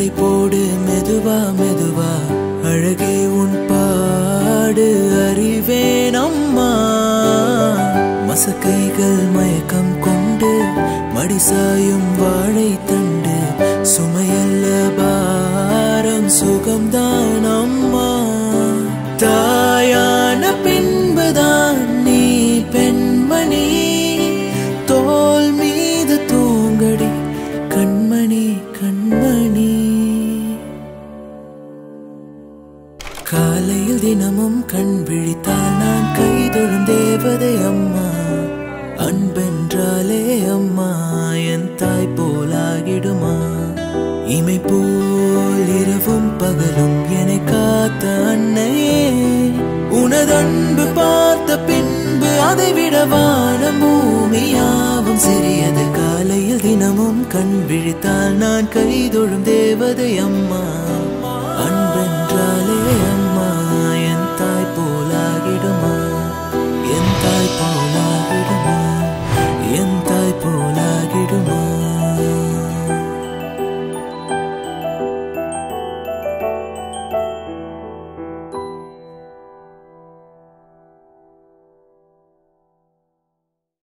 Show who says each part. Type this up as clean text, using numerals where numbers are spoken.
Speaker 1: நடை போடு மெதுவா மெதுவா அழகே உன் பாடு அறிவேன் அம்மா மசக்கைகள் மயக்கம் கொண்டு மடிசாயும் வாழை தண்டு சுமையல்ல பாரம் சுகம்தான் அம்மா தாயான பின்புதான் நீ பெண்மணி தோல் மீது தூங்கடி கண்மணி கண்மணி காலையில் தினமும் கண் விழித்தால் நான் கைதொழும் தேவதை அம்மா அன்பென்றாலே அம்மா என் தாய் போலாகிடுமா இமை போல் இரவும் பகலும் என்னை காத்த அன்னையே உனதன்பு பார்த்த பின்பு அதை விட வானம் பூமியாவும் சிறியது காலையில் தினமும் கண் விழித்தால் நான் கைதொழும் தேவதை அம்மா